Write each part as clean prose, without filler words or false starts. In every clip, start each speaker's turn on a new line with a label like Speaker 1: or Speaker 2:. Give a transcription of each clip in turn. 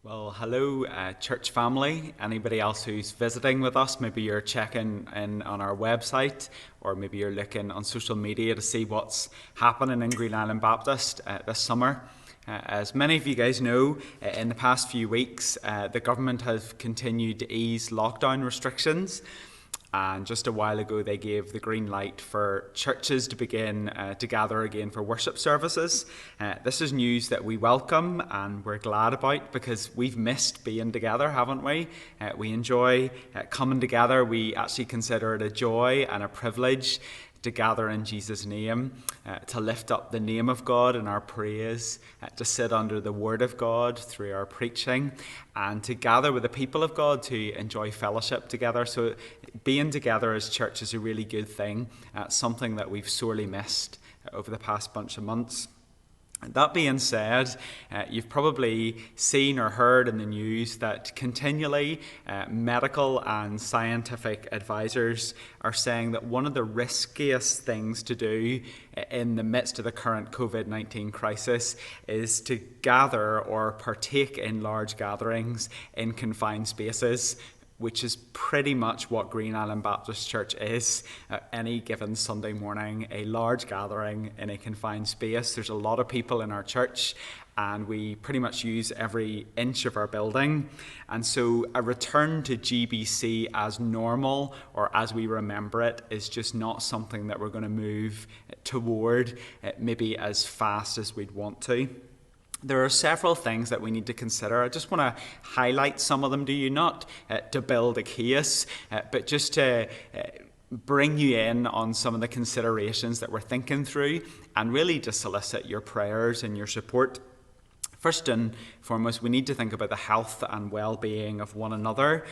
Speaker 1: Well, hello, church family. Anybody else who's visiting with us, maybe you're checking in on our website, or maybe you're looking on social media to see what's happening in Green Island Baptist this summer. As many of you guys know, in the past few weeks, the government has continued to ease lockdown restrictions. And just a while ago, they gave the green light for churches to begin to gather again for worship services. This is news that we welcome and we're glad about because we've missed being together, haven't we? We enjoy coming together. We actually consider it a joy and a privilege to gather in Jesus' name, to lift up the name of God in our praise, to sit under the Word of God through our preaching, and to gather with the people of God to enjoy fellowship together. So being together as church is a really good thing, something that we've sorely missed over the past bunch of months. That being said, you've probably seen or heard in the news that continually medical and scientific advisors are saying that one of the riskiest things to do in the midst of the current COVID-19 crisis is to gather or partake in large gatherings in confined spaces, which is pretty much what Green Island Baptist Church is any given Sunday morning, a large gathering in a confined space. There's a lot of people in our church and we pretty much use every inch of our building. And so a return to GBC as normal or as we remember it is just not something that we're going to move toward maybe as fast as we'd want to. There are several things that we need to consider. I just want to highlight some of them, do you not? To build a case, but just to bring you in on some of the considerations that we're thinking through and really to solicit your prayers and your support. First and foremost, we need to think about the health and well-being of one another.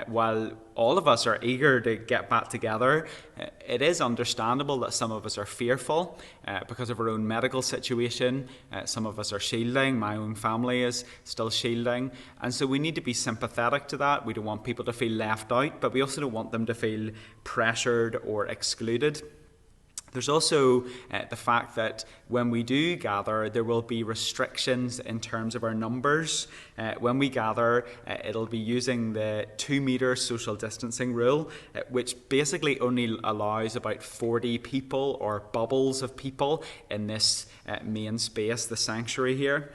Speaker 1: While all of us are eager to get back together, it is understandable that some of us are fearful because of our own medical situation. Some of us are shielding. My own family is still shielding. And so we need to be sympathetic to that. We don't want people to feel left out, but we also don't want them to feel pressured or excluded. There's also the fact that when we do gather, there will be restrictions in terms of our numbers. When we gather, it'll be using the 2-metre social distancing rule, which basically only allows about 40 people or bubbles of people in this main space, the sanctuary here.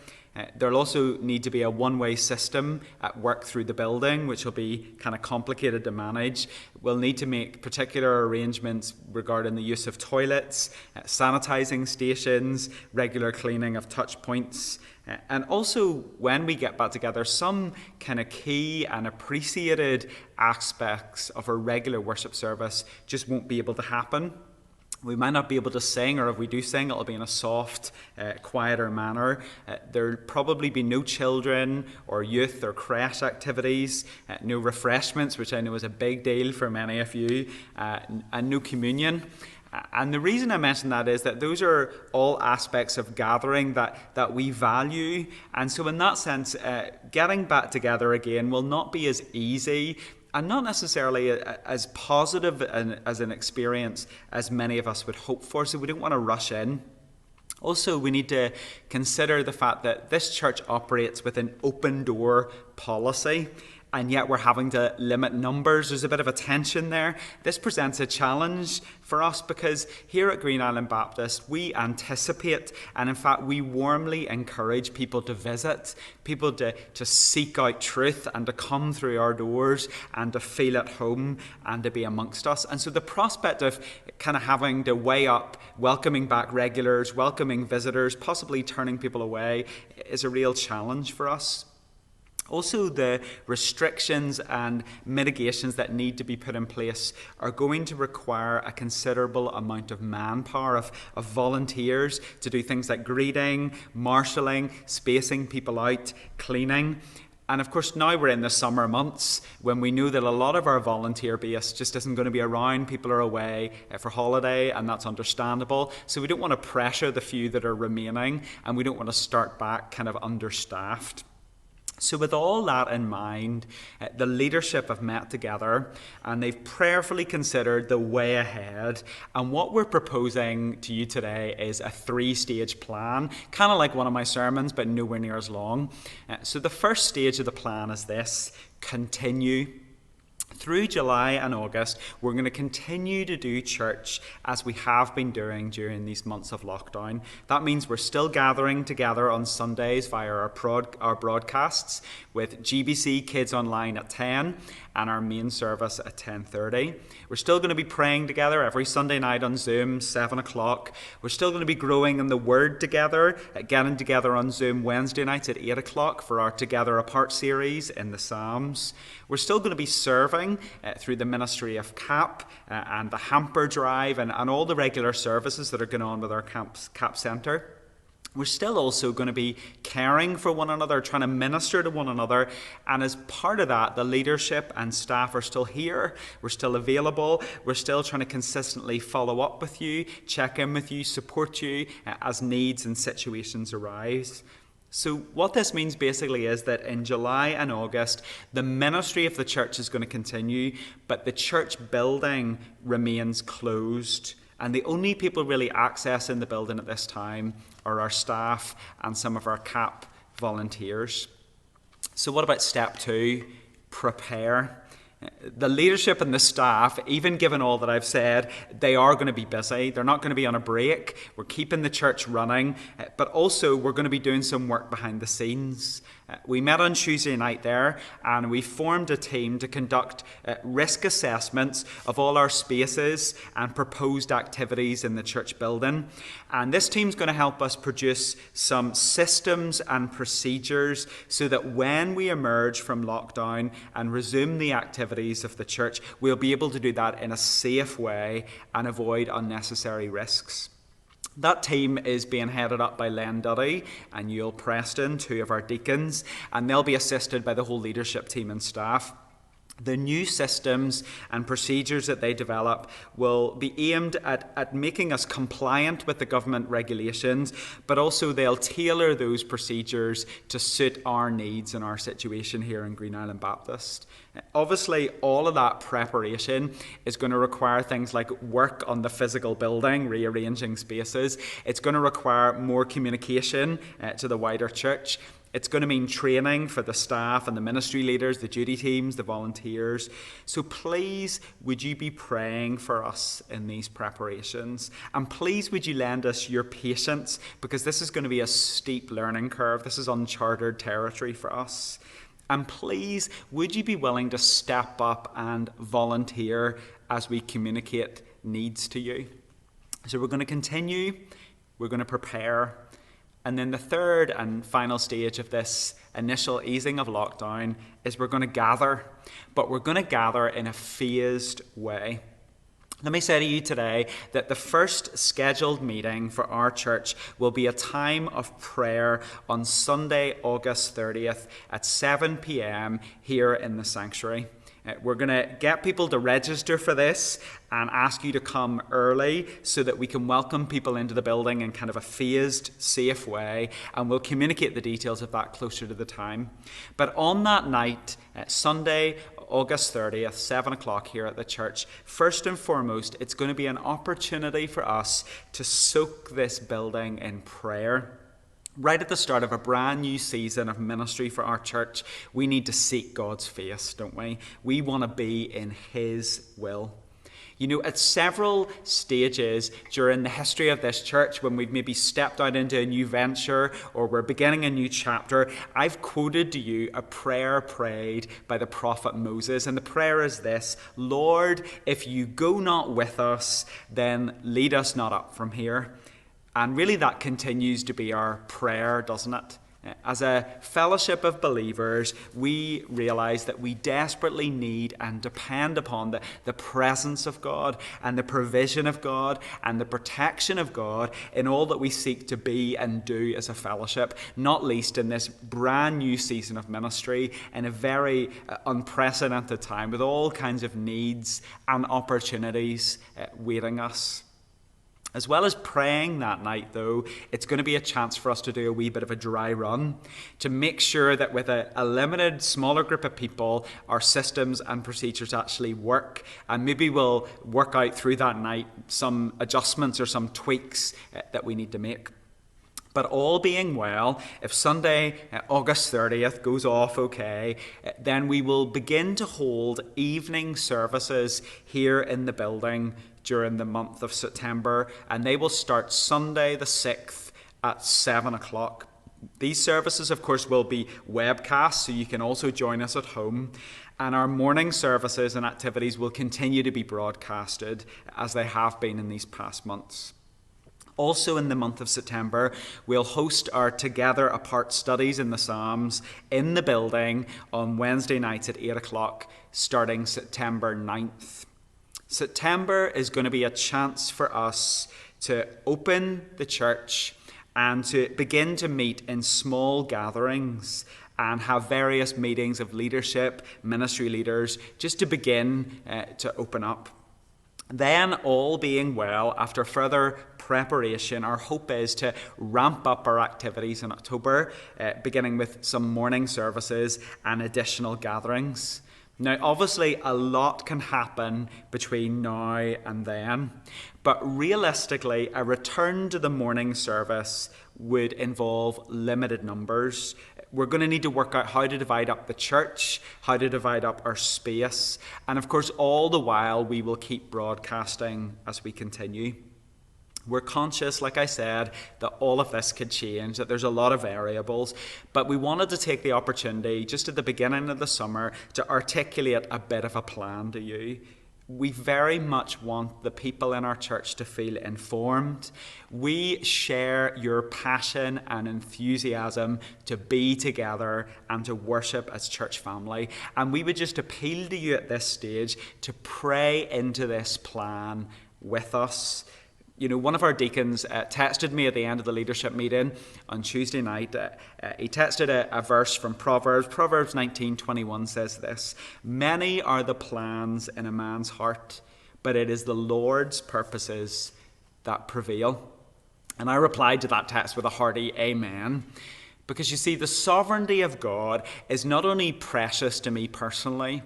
Speaker 1: There'll also need to be a one-way system at work through the building, which will be kind of complicated to manage. We'll need to make particular arrangements regarding the use of toilets, sanitising stations, regular cleaning of touch points. And also, when we get back together, some kind of key and appreciated aspects of our regular worship service just won't be able to happen. We might not be able to sing, or if we do sing, it'll be in a soft, quieter manner. There'll probably be no children or youth or creche activities, no refreshments, which I know is a big deal for many of you, and no communion. And the reason I mention that is that those are all aspects of gathering that we value. And so in that sense, getting back together again will not be as easy and not necessarily as positive as an experience as many of us would hope for, so we don't want to rush in. Also, we need to consider the fact that this church operates with an open door policy, and yet we're having to limit numbers. There's a bit of a tension there. This presents a challenge for us because here at Green Island Baptist, we anticipate and in fact we warmly encourage people to visit, people to seek out truth and to come through our doors and to feel at home and to be amongst us. And so the prospect of kind of having to weigh up welcoming back regulars, welcoming visitors, possibly turning people away is a real challenge for us. Also, the restrictions and mitigations that need to be put in place are going to require a considerable amount of manpower, of volunteers to do things like greeting, marshalling, spacing people out, cleaning. And of course, now we're in the summer months when we know that a lot of our volunteer base just isn't going to be around. People are away for holiday, and that's understandable. So we don't want to pressure the few that are remaining, and we don't want to start back kind of understaffed. So with all that in mind, the leadership have met together and they've prayerfully considered the way ahead. And what we're proposing to you today is a 3-stage plan, kind of like one of my sermons, but nowhere near as long. So the first stage of the plan is this: continue. Through July and August, we're going to continue to do church as we have been doing during these months of lockdown. That means we're still gathering together on Sundays via our broadcasts with GBC Kids Online at 10 and our main service at 10:30. We're still going to be praying together every Sunday night on Zoom, 7 o'clock. We're still going to be growing in the Word together, getting together on Zoom Wednesday nights at 8 o'clock for our Together Apart series in the Psalms. We're still going to be serving through the ministry of CAP and the hamper drive and all the regular services that are going on with our CAP Centre. We're still also going to be caring for one another, trying to minister to one another. And as part of that, the leadership and staff are still here. We're still available. We're still trying to consistently follow up with you, check in with you, support you as needs and situations arise. So what this means basically is that in July and August, the ministry of the church is going to continue, but the church building remains closed. And the only people really accessing the building at this time are our staff and some of our CAP volunteers. So what about step 2? Prepare. The leadership and the staff, even given all that I've said, they are going to be busy. They're not going to be on a break. We're keeping the church running, but also we're going to be doing some work behind the scenes. We met on Tuesday night there and we formed a team to conduct risk assessments of all our spaces and proposed activities in the church building. And this team's going to help us produce some systems and procedures so that when we emerge from lockdown and resume the activities of the church, we'll be able to do that in a safe way and avoid unnecessary risks. That team is being headed up by Len Duddy and Yule Preston, 2 of our deacons, and they'll be assisted by the whole leadership team and staff. The new systems and procedures that they develop will be aimed at making us compliant with the government regulations, but also they'll tailor those procedures to suit our needs and our situation here in Green Island Baptist. Obviously, all of that preparation is going to require things like work on the physical building, rearranging spaces. It's going to require more communication to the wider church. It's going to mean training for the staff and the ministry leaders, the duty teams, the volunteers. So please, would you be praying for us in these preparations? And please, would you lend us your patience, because this is going to be a steep learning curve. This is uncharted territory for us. And please, would you be willing to step up and volunteer as we communicate needs to you? So we're going to continue. We're going to prepare. And then the third and final stage of this initial easing of lockdown is we're going to gather, but we're going to gather in a phased way. Let me say to you today that the first scheduled meeting for our church will be a time of prayer on Sunday, August 30th at 7 p.m. here in the sanctuary. We're going to get people to register for this and ask you to come early so that we can welcome people into the building in kind of a phased, safe way, and we'll communicate the details of that closer to the time. But on that night, Sunday, August 30th, 7 o'clock here at the church, first and foremost, it's going to be an opportunity for us to soak this building in prayer. Right at the start of a brand new season of ministry for our church, we need to seek God's face, don't we? We want to be in His will. You know, at several stages during the history of this church, when we've maybe stepped out into a new venture or we're beginning a new chapter, I've quoted to you a prayer prayed by the prophet Moses. And the prayer is this: Lord, if you go not with us, then lead us not up from here. And really that continues to be our prayer, doesn't it? As a fellowship of believers, we realize that we desperately need and depend upon the presence of God and the provision of God and the protection of God in all that we seek to be and do as a fellowship, not least in this brand new season of ministry in a very unprecedented time with all kinds of needs and opportunities waiting us. As well as praying that night, though, it's going to be a chance for us to do a wee bit of a dry run to make sure that with a limited, smaller group of people, our systems and procedures actually work. And maybe we'll work out through that night some adjustments or some tweaks that we need to make. But all being well, if Sunday, August 30th, goes off okay, then we will begin to hold evening services here in the building during the month of September, and they will start Sunday the 6th at 7 o'clock. These services, of course, will be webcast, so you can also join us at home. And our morning services and activities will continue to be broadcasted as they have been in these past months. Also in the month of September, we'll host our Together Apart studies in the Psalms in the building on Wednesday nights at 8 o'clock, starting September 9th. September is going to be a chance for us to open the church and to begin to meet in small gatherings and have various meetings of leadership, ministry leaders, just to begin to open up. Then, all being well, after further preparation, our hope is to ramp up our activities in October, beginning with some morning services and additional gatherings. Now, obviously, a lot can happen between now and then, but realistically, a return to the morning service would involve limited numbers. We're going to need to work out how to divide up the church, how to divide up our space, and of course, all the while, we will keep broadcasting as we continue. We're conscious, like I said, that all of this could change, that there's a lot of variables, but we wanted to take the opportunity just at the beginning of the summer to articulate a bit of a plan to you. We very much want the people in our church to feel informed. We share your passion and enthusiasm to be together and to worship as church family. And we would just appeal to you at this stage to pray into this plan with us. You know, one of our deacons texted me at the end of the leadership meeting on Tuesday night. He texted a verse from Proverbs. Proverbs 19:21 says this: "Many are the plans in a man's heart, but it is the Lord's purposes that prevail." And I replied to that text with a hearty amen. Because you see, the sovereignty of God is not only precious to me personally,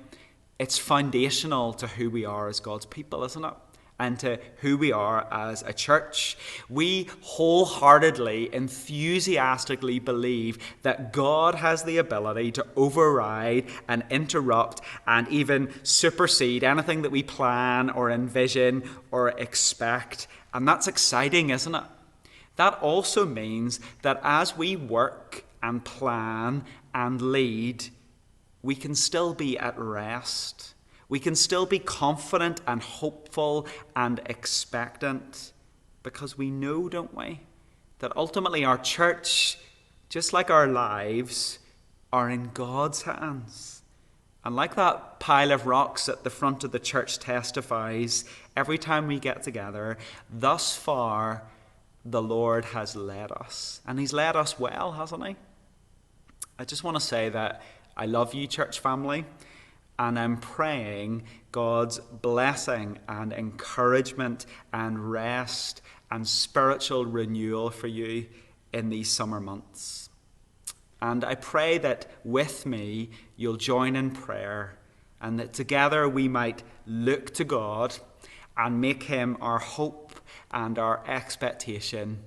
Speaker 1: it's foundational to who we are as God's people, isn't it? And to who we are as a church. We wholeheartedly, enthusiastically believe that God has the ability to override and interrupt and even supersede anything that we plan or envision or expect. And that's exciting, isn't it? That also means that as we work and plan and lead, we can still be at rest. We can still be confident and hopeful and expectant because we know, don't we, that ultimately our church, just like our lives, are in God's hands. And like that pile of rocks at the front of the church testifies, every time we get together, thus far, the Lord has led us. And He's led us well, hasn't He? I just want to say that I love you, church family. And I'm praying God's blessing and encouragement and rest and spiritual renewal for you in these summer months. And I pray that with me you'll join in prayer and that together we might look to God and make Him our hope and our expectation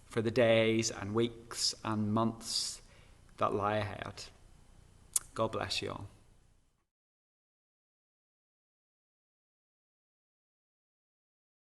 Speaker 1: for the days and weeks and months that lie ahead. God bless you all.